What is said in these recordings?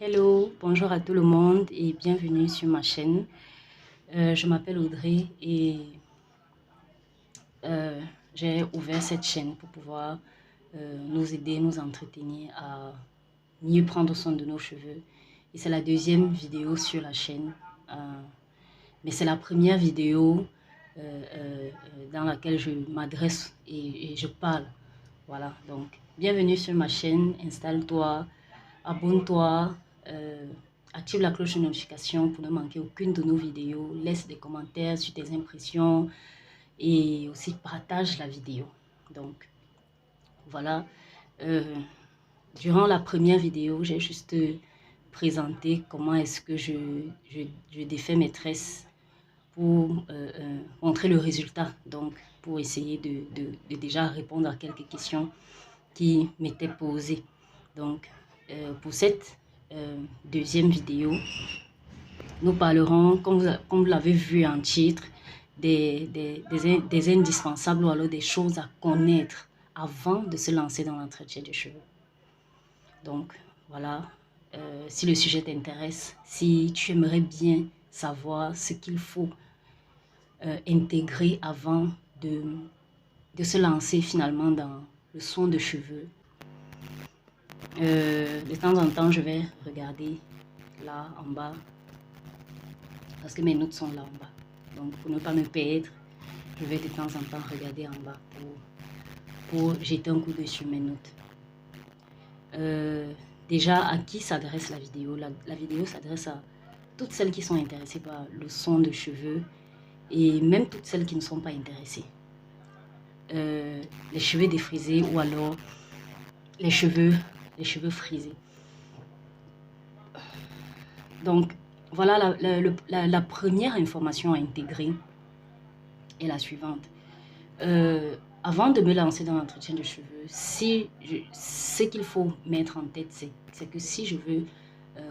Hello, bonjour à tout le monde et bienvenue sur ma chaîne. Je m'appelle Audrey et euh, j'ai ouvert cette chaîne pour pouvoir nous aider, nous entretenir à mieux prendre soin de nos cheveux. Et c'est la deuxième vidéo sur la chaîne, euh, mais c'est la première vidéo dans laquelle je m'adresse et je parle. Voilà, donc bienvenue sur ma chaîne, installe-toi, abonne-toi, active la cloche de notification pour ne manquer aucune de nos vidéos, laisse des commentaires sur tes impressions et aussi partage la vidéo. Donc voilà, euh, durant la première vidéo, j'ai juste présenté comment est-ce que je défais mes tresses pour montrer le résultat, donc pour essayer de déjà répondre à quelques questions qui m'étaient posées. Donc pour cette deuxième vidéo, nous parlerons, comme vous l'avez vu en titre, des indispensables ou alors des choses à connaître avant de se lancer dans l'entretien des cheveux. Donc voilà, si le sujet t'intéresse, si tu aimerais bien savoir ce qu'il faut intégrer avant de se lancer finalement dans le soin de cheveux, de temps en temps je vais regarder là en bas parce que mes notes sont là en bas. Donc pour ne pas me perdre, je vais de temps en temps regarder en bas pour jeter un coup d'œil sur mes notes. Déjà, à qui s'adresse la vidéo? La vidéo s'adresse à toutes celles qui sont intéressées par le soin de cheveux et même toutes celles qui ne sont pas intéressées. Les cheveux défrisés ou alors les cheveux frisés. Donc, voilà la première information à intégrer est la suivante. Avant de me lancer dans l'entretien de cheveux, ce qu'il faut mettre en tête, c'est que si je veux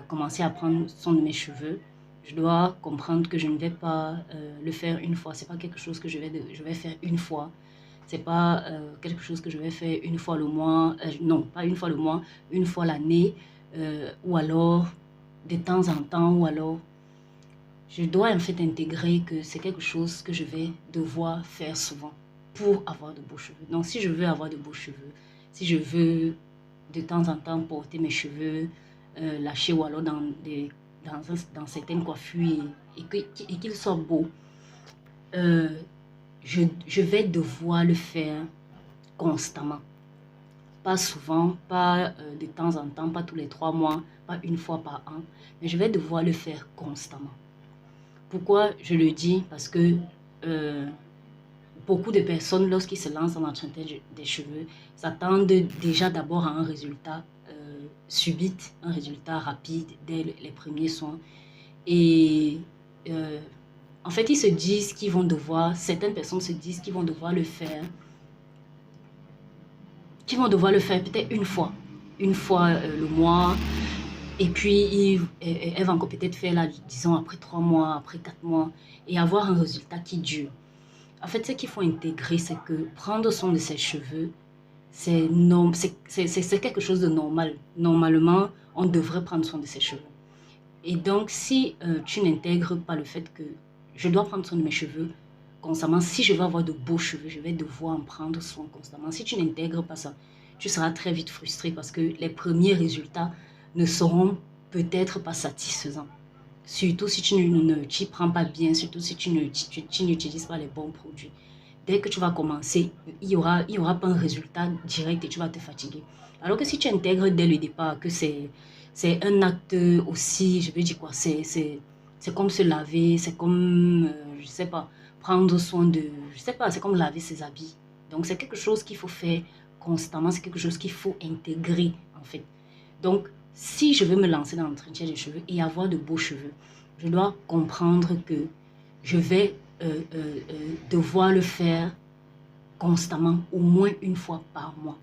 commencer à prendre soin de mes cheveux, je dois comprendre que je ne vais pas le faire une fois. C'est pas quelque chose que je vais faire une fois. C'est pas quelque chose que je vais faire une fois le mois. Non, pas une fois le mois, une fois l'année, ou alors de temps en temps, ou alors je dois en fait intégrer que c'est quelque chose que je vais devoir faire souvent pour avoir de beaux cheveux. Donc si je veux avoir de beaux cheveux, si je veux de temps en temps porter mes cheveux lâchés ou alors dans certaines coiffures et qu'ils soient beaux, je vais devoir le faire constamment. Pas souvent, pas de temps en temps, pas tous les 3 mois, pas une fois par an, mais je vais devoir le faire constamment. Pourquoi je le dis? Parce que beaucoup de personnes, lorsqu'ils se lancent dans l'entretien des cheveux, s'attendent déjà d'abord à un résultat subite, un résultat rapide dès les premiers soins. Et en fait, ils se disent qu'ils vont devoir, certaines personnes se disent qu'ils vont devoir le faire, peut-être une fois le mois. Et puis, elle va encore peut-être faire là, disons, après 3 mois, après 4 mois, et avoir un résultat qui dure. En fait, ce qu'il faut intégrer, c'est que prendre soin de ses cheveux, c'est quelque chose de normal. Normalement, on devrait prendre soin de ses cheveux. Et donc, si tu n'intègres pas le fait que je dois prendre soin de mes cheveux constamment, si je veux avoir de beaux cheveux, je vais devoir en prendre soin constamment. Si tu n'intègres pas ça, tu seras très vite frustré parce que les premiers résultats ne seront peut-être pas satisfaisants. Surtout si tu ne t'y prends pas bien, surtout si tu n'utilises pas les bons produits. Dès que tu vas commencer, il y aura pas un résultat direct et tu vas te fatiguer. Alors que si tu intègres dès le départ que c'est un acte aussi, je veux dire quoi, c'est comme se laver, c'est comme, je sais pas, prendre soin de, je sais pas, c'est comme laver ses habits. Donc c'est quelque chose qu'il faut faire constamment, c'est quelque chose qu'il faut intégrer en fait. Donc, si je veux me lancer dans l'entretien des cheveux et avoir de beaux cheveux, je dois comprendre que je vais devoir le faire constamment, au moins une fois par mois.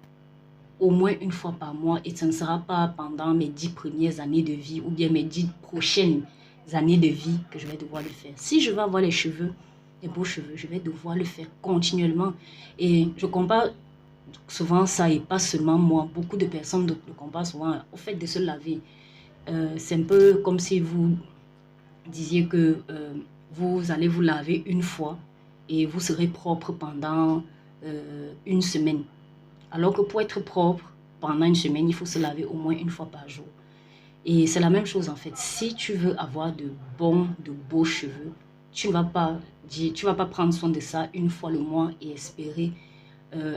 Au moins une fois par mois, et ce ne sera pas pendant mes 10 premières années de vie ou bien mes 10 prochaines années de vie que je vais devoir le faire. Si je veux avoir les cheveux, les beaux cheveux, je vais devoir le faire continuellement. Et je compare souvent ça, et pas seulement moi, beaucoup de personnes le comparent souvent au fait de se laver. c'est un peu comme si vous disiez que vous allez vous laver une fois et vous serez propre pendant une semaine. Alors que pour être propre pendant une semaine, il faut se laver au moins une fois par jour. Et c'est la même chose en fait. Si tu veux avoir de beaux cheveux, tu ne vas pas prendre soin de ça une fois le mois et espérer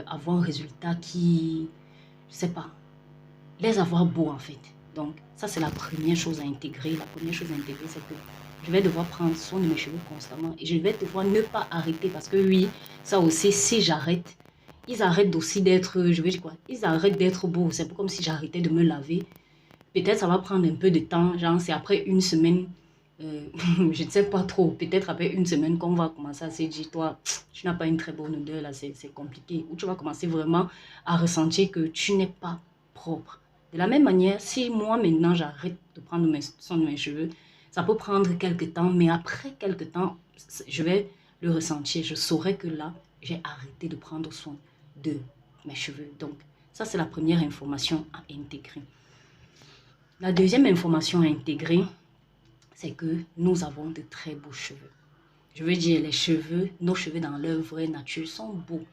avoir un résultat qui, je sais pas, les avoir beaux en fait. Donc ça c'est la première chose à intégrer. La première chose à intégrer, c'est que je vais devoir prendre soin de mes cheveux constamment et je vais devoir ne pas arrêter parce que oui, ça aussi, si j'arrête, ils arrêtent aussi d'être, je vais dire quoi, ils arrêtent d'être beaux. C'est comme si j'arrêtais de me laver. Peut-être ça va prendre un peu de temps, genre c'est après une semaine, je ne sais pas trop, peut-être après une semaine qu'on va commencer à se dire, toi, tu n'as pas une très bonne odeur, là, c'est compliqué. Ou tu vas commencer vraiment à ressentir que tu n'es pas propre. De la même manière, si moi maintenant j'arrête de prendre soin de mes cheveux, ça peut prendre quelques temps, mais après quelques temps, je vais le ressentir. Je saurai que là, j'ai arrêté de prendre soin de mes cheveux. Donc, ça, c'est la première information à intégrer. La deuxième information à intégrer, c'est que nous avons de très beaux cheveux. Je veux dire, les cheveux, nos cheveux dans leur vraie nature sont beaux.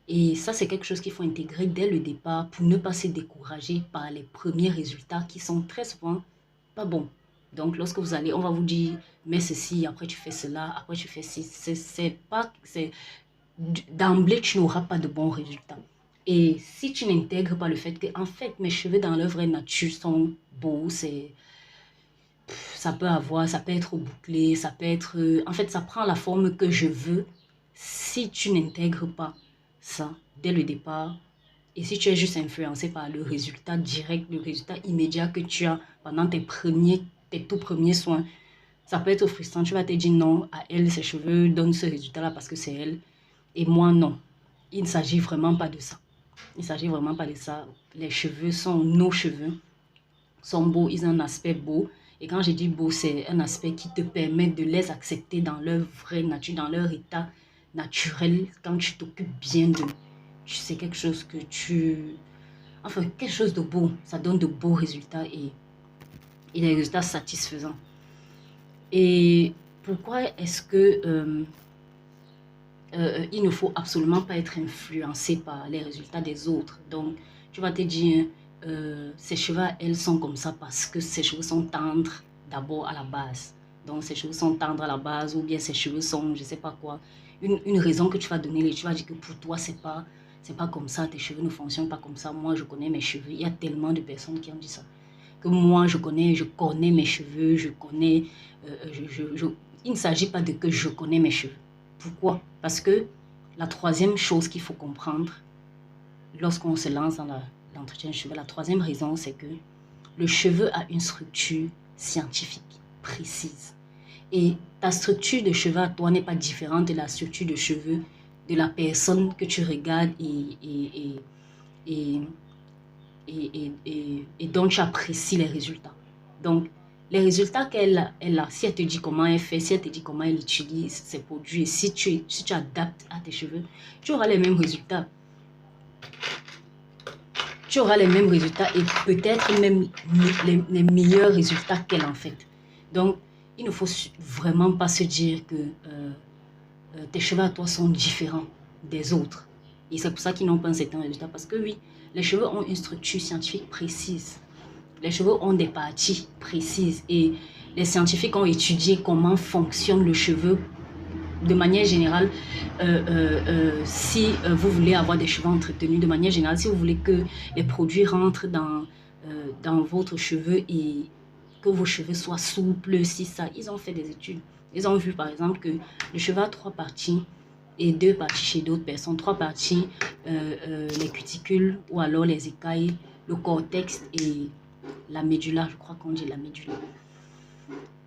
Et ça, c'est quelque chose qu'il faut intégrer dès le départ pour ne pas se décourager par les premiers résultats qui sont très souvent pas bons. Donc, lorsque vous allez, on va vous dire, mets ceci, après tu fais cela, après tu fais ci. D'emblée, tu n'auras pas de bons résultats. Et si tu n'intègres pas le fait que, en fait, mes cheveux dans leur vraie nature sont beaux, ça peut être bouclé, ça peut être, en fait, ça prend la forme que je veux. Si tu n'intègres pas ça dès le départ, et si tu es juste influencé par le résultat direct, le résultat immédiat que tu as pendant tes tout premiers soins, ça peut être frustrant. Tu vas te dire non, à elle, ses cheveux donnent ce résultat-là parce que c'est elle. Et moi, non. Il ne s'agit vraiment pas de ça. Il ne s'agit vraiment pas de ça. Les cheveux sont nos cheveux, sont beaux, ils ont un aspect beau. Et quand je dis beau, c'est un aspect qui te permet de les accepter dans leur vraie nature, dans leur état naturel, quand tu t'occupes bien d'eux. C'est quelque chose que Enfin, quelque chose de beau. Ça donne de beaux résultats et des résultats satisfaisants. Et pourquoi est-ce que il ne faut absolument pas être influencé par les résultats des autres? Donc, tu vas te dire, ses cheveux, elles sont comme ça parce que ses cheveux sont tendres d'abord à la base. Donc, ses cheveux sont tendres à la base ou bien ses cheveux sont, je ne sais pas quoi. Une raison que tu vas donner, tu vas dire que pour toi, c'est pas comme ça, tes cheveux ne fonctionnent pas comme ça. Moi, je connais mes cheveux. Il y a tellement de personnes qui ont dit ça. Que moi, je connais mes cheveux, je connais... Il ne s'agit pas de que je connais mes cheveux. Pourquoi? Parce que la troisième chose qu'il faut comprendre lorsqu'on se lance dans l'entretien de cheveux, la troisième raison, c'est que le cheveu a une structure scientifique précise. Et ta structure de cheveux à toi n'est pas différente de la structure de cheveux de la personne que tu regardes et dont tu apprécies les résultats. Donc, les résultats qu'elle a, si elle te dit comment elle fait, si elle te dit comment elle utilise ses produits, si tu adaptes à tes cheveux, tu auras les mêmes résultats. Tu auras les mêmes résultats et peut-être même les meilleurs résultats qu'elle en fait. Donc, il ne faut vraiment pas se dire que tes cheveux à toi sont différents des autres. Et c'est pour ça qu'ils n'ont pas un certain résultat. Parce que oui, les cheveux ont une structure scientifique précise. Les cheveux ont des parties précises. Et les scientifiques ont étudié comment fonctionne le cheveu de manière générale. Si vous voulez avoir des cheveux entretenus, de manière générale, si vous voulez que les produits rentrent dans votre cheveu et que vos cheveux soient souples, si ça, ils ont fait des études. Ils ont vu par exemple que le cheveu a 3 parties et 2 parties chez d'autres personnes. 3 parties, les cuticules ou alors les écailles, le cortex et la médula. Je crois qu'on dit la médula.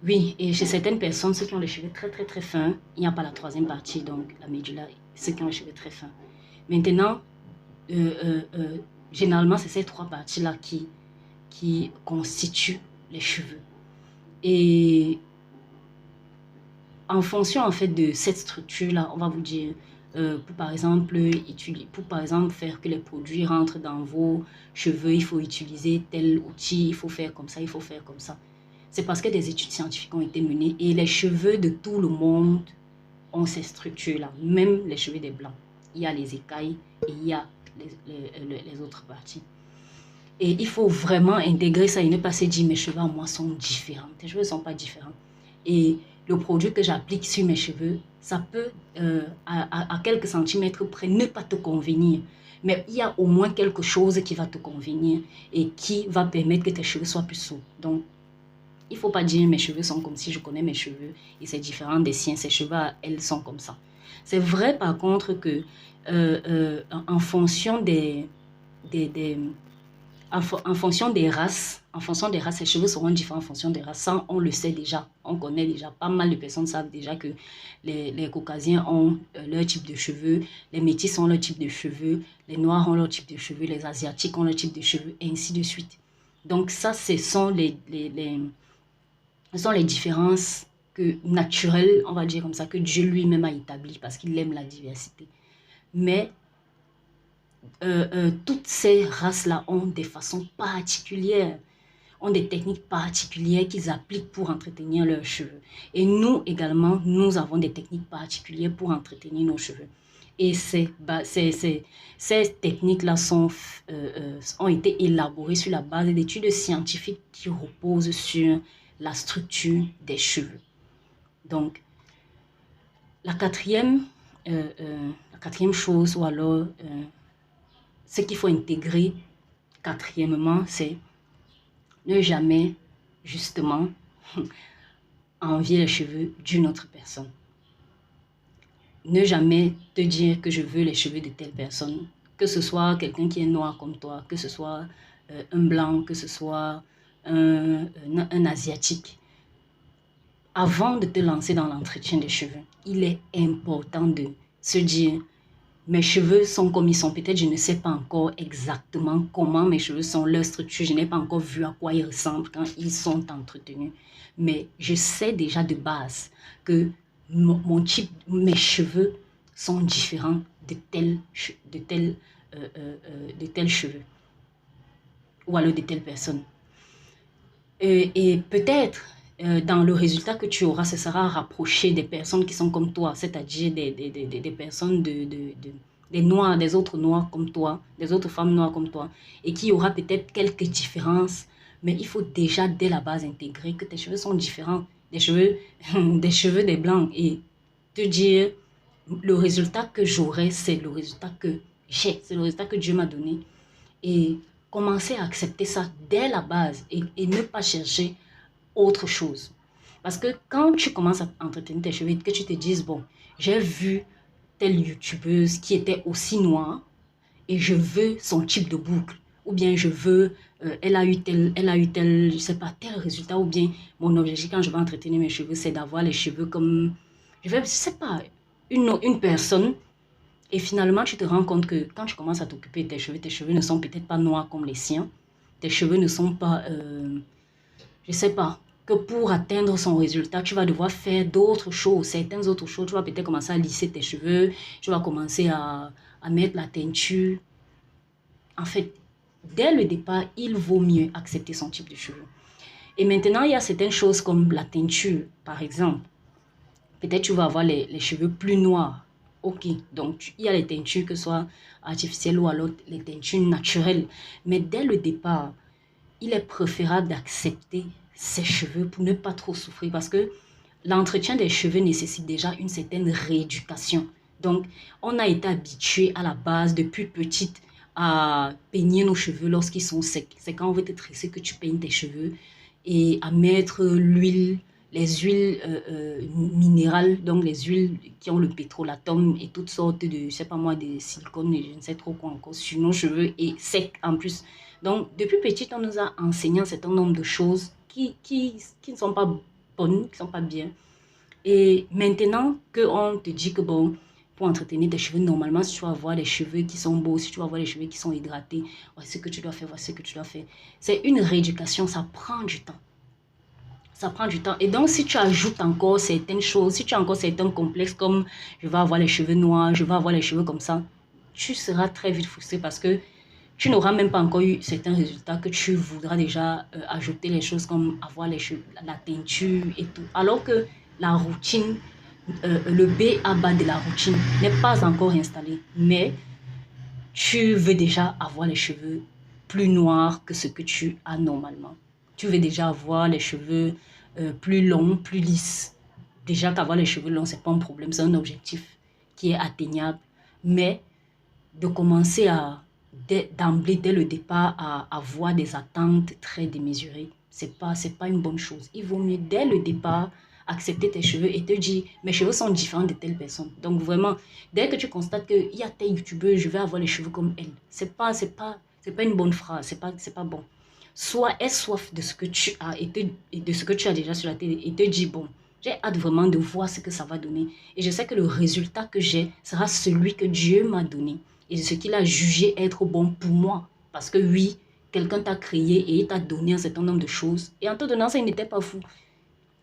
Oui, et chez certaines personnes, ceux qui ont les cheveux très très très fins, il n'y a pas la 3e partie, donc la médula, ceux qui ont les cheveux très fins. Maintenant, généralement, c'est ces 3 parties-là qui constituent les cheveux. Et en fonction en fait de cette structure-là, on va vous dire, pour par exemple faire que les produits rentrent dans vos cheveux, il faut utiliser tel outil, il faut faire comme ça, il faut faire comme ça. C'est parce que des études scientifiques ont été menées et les cheveux de tout le monde ont ces structures-là, même les cheveux des blancs. Il y a les écailles et il y a les autres parties. Et il faut vraiment intégrer ça et ne pas se dire mes cheveux à moi sont différents. Tes cheveux ne sont pas différents. Et le produit que j'applique sur mes cheveux, ça peut, à quelques centimètres près, ne pas te convenir. Mais il y a au moins quelque chose qui va te convenir et qui va permettre que tes cheveux soient plus souples. Donc, il ne faut pas dire mes cheveux sont comme si je connais mes cheveux et c'est différent des siens. Ces cheveux, elles sont comme ça. C'est vrai par contre que en fonction en fonction des races, les cheveux seront différents en fonction des races. Ça, on le sait déjà, on connaît déjà. Pas mal de personnes savent déjà que les Caucasiens ont leur type de cheveux, les Métis ont leur type de cheveux, les Noirs ont leur type de cheveux, les Asiatiques ont leur type de cheveux, et ainsi de suite. Donc ça, ce sont les différences naturelles, on va dire comme ça, que Dieu lui-même a établies parce qu'il aime la diversité. Mais toutes ces races-là ont des façons particulières, ont des techniques particulières qu'ils appliquent pour entretenir leurs cheveux. Et nous également, nous avons des techniques particulières pour entretenir nos cheveux. Et ces techniques-là ont été élaborées sur la base d'études scientifiques qui reposent sur la structure des cheveux. Donc, la quatrième chose, ou alors ce qu'il faut intégrer quatrièmement, c'est ne jamais, justement, envier les cheveux d'une autre personne. Ne jamais te dire que je veux les cheveux de telle personne, que ce soit quelqu'un qui est noir comme toi, que ce soit un blanc, que ce soit un asiatique. Avant de te lancer dans l'entretien des cheveux, il est important de se dire mes cheveux sont comme ils sont. Peut-être je ne sais pas encore exactement comment mes cheveux sont, leur structure. Je n'ai pas encore vu à quoi ils ressemblent quand ils sont entretenus. Mais je sais déjà de base que mes cheveux sont différents de tels cheveux. Ou alors de telle personne. Et peut-être dans le résultat que tu auras, ce sera rapproché des personnes qui sont comme toi, c'est-à-dire des personnes des noirs, des autres noirs comme toi, des autres femmes noires comme toi, et qui aura peut-être quelques différences, mais il faut déjà dès la base intégrer que tes cheveux sont différents des cheveux des blancs et te dire le résultat que j'aurai, c'est le résultat que j'ai, c'est le résultat que Dieu m'a donné, et commencer à accepter ça dès la base et ne pas chercher autre chose. Parce que quand tu commences à entretenir tes cheveux, que tu te dises, bon, j'ai vu telle youtubeuse qui était aussi noire et je veux son type de boucle. Ou bien je veux, elle a eu tel, je sais pas, tel résultat. Ou bien mon objectif quand je vais entretenir mes cheveux, c'est d'avoir les cheveux comme, je sais pas, une personne. Et finalement, tu te rends compte que quand tu commences à t'occuper de tes cheveux ne sont peut-être pas noirs comme les siens. Tes cheveux ne sont pas, je sais pas, que pour atteindre son résultat, tu vas devoir faire d'autres choses, certaines autres choses. Tu vas peut-être commencer à lisser tes cheveux, tu vas commencer à mettre la teinture. En fait, dès le départ, il vaut mieux accepter son type de cheveux. Et maintenant, il y a certaines choses comme la teinture, par exemple. Peut-être tu vas avoir les cheveux plus noirs. Ok, donc il y a les teintures que ce soit artificielles ou alors les teintures naturelles. Mais dès le départ, il est préférable d'accepter ses cheveux pour ne pas trop souffrir parce que l'entretien des cheveux nécessite déjà une certaine rééducation. Donc, on a été habitué à la base depuis petite à peigner nos cheveux lorsqu'ils sont secs. C'est quand on veut te tresser que tu peignes tes cheveux et à mettre l'huile, les huiles minérales, donc les huiles qui ont le pétrolatum et toutes sortes de, je sais pas moi, de silicone, je ne sais trop quoi encore, sur nos cheveux et secs en plus. Donc, depuis petite, on nous a enseigné un certain nombre de choses qui ne sont pas bonnes, qui ne sont pas bien. Et maintenant qu'on te dit que bon, pour entretenir tes cheveux, normalement, si tu vas avoir les cheveux qui sont beaux, si tu vas avoir les cheveux qui sont hydratés, voici ce que tu dois faire, voici ce que tu dois faire. C'est une rééducation, ça prend du temps. Ça prend du temps. Et donc, si tu ajoutes encore certaines choses, si tu as encore certains complexes comme je vais avoir les cheveux noirs, je vais avoir les cheveux comme ça, tu seras très vite frustré parce que tu n'auras même pas encore eu certains résultats que tu voudras déjà ajouter les choses comme avoir les cheveux, la teinture et tout. Alors que la routine, le B à bas de la routine n'est pas encore installé. Mais tu veux déjà avoir les cheveux plus noirs que ce que tu as normalement. Tu veux déjà avoir les cheveux plus longs, plus lisses. Déjà qu'avoir les cheveux longs, ce n'est pas un problème, c'est un objectif qui est atteignable. Mais de commencer d'emblée, dès le départ, à avoir des attentes très démesurées, c'est pas une bonne chose. Il vaut mieux, dès le départ, accepter tes cheveux et te dire, mes cheveux sont différents de telle personne. Donc vraiment, dès que tu constates qu'il y a tel youtubeur, je vais avoir les cheveux comme elle. C'est pas une bonne phrase, c'est pas bon. Sois aie soif de ce que tu as et de ce que tu as déjà sur la télé et te dis, bon, j'ai hâte vraiment de voir ce que ça va donner. Et je sais que le résultat que j'ai sera celui que Dieu m'a donné et ce qu'il a jugé être bon pour moi. Parce que oui, quelqu'un t'a créé et il t'a donné un certain nombre de choses. Et en te donnant ça, il n'était pas fou.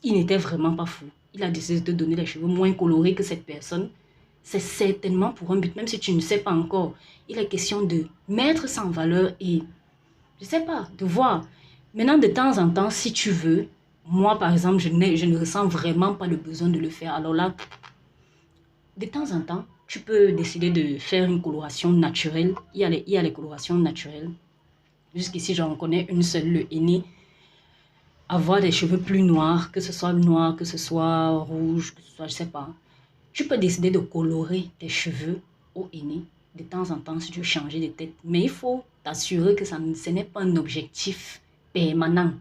Il n'était vraiment pas fou. Il a décidé de te donner les cheveux moins colorés que cette personne. C'est certainement pour un but, même si tu ne sais pas encore. Il est question de mettre ça en valeur et, je ne sais pas, de voir. Maintenant, de temps en temps, si tu veux, moi, par exemple, je ne ressens vraiment pas le besoin de le faire. Alors là, de temps en temps, tu peux décider de faire une coloration naturelle. Il y a les colorations naturelles. Jusqu'ici, j'en connais une seule, le henné. Avoir des cheveux plus noirs, que ce soit noir, que ce soit rouge, que ce soit, je sais pas. Tu peux décider de colorer tes cheveux au henné de temps en temps si tu veux changer de tête. Mais il faut t'assurer que ce n'est pas un objectif permanent.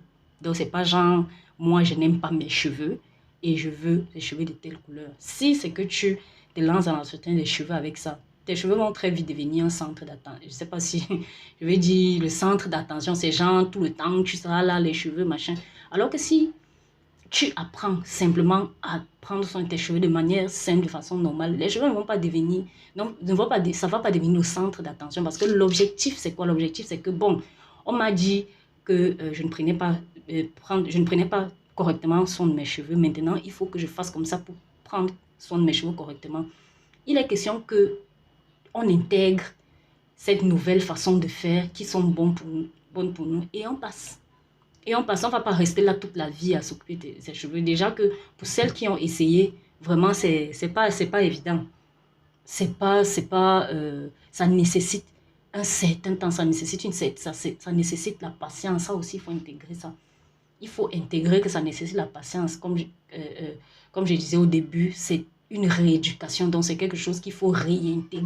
Donc, c'est pas genre, moi, je n'aime pas mes cheveux et je veux des cheveux de telle couleur. Si c'est que tu te lances dans l'entretien des cheveux avec ça, tes cheveux vont très vite devenir un centre d'attention. Je ne sais pas si je vais dire le centre d'attention, c'est genre tout le temps, tu seras là, les cheveux, machin. Alors que si tu apprends simplement à prendre soin de tes cheveux de manière simple, de façon normale, les cheveux ne vont pas devenir, non, ça ne va pas devenir le centre d'attention parce que l'objectif, c'est quoi? L'objectif, c'est que, bon, on m'a dit que je ne prenais pas correctement soin de mes cheveux. Maintenant, il faut que je fasse comme ça pour prendre soin de mes cheveux correctement. Il est question que on intègre cette nouvelle façon de faire qui sont bonnes pour nous et on passe. Et on ne va pas rester là toute la vie à s'occuper de ses cheveux. Déjà que pour celles qui ont essayé, vraiment, c'est pas évident. Ça nécessite un certain temps, ça nécessite la patience. Ça aussi, il faut intégrer ça. Il faut intégrer que ça nécessite la patience. Comme je disais au début, c'est une rééducation. Donc, c'est quelque chose qu'il faut réintégrer.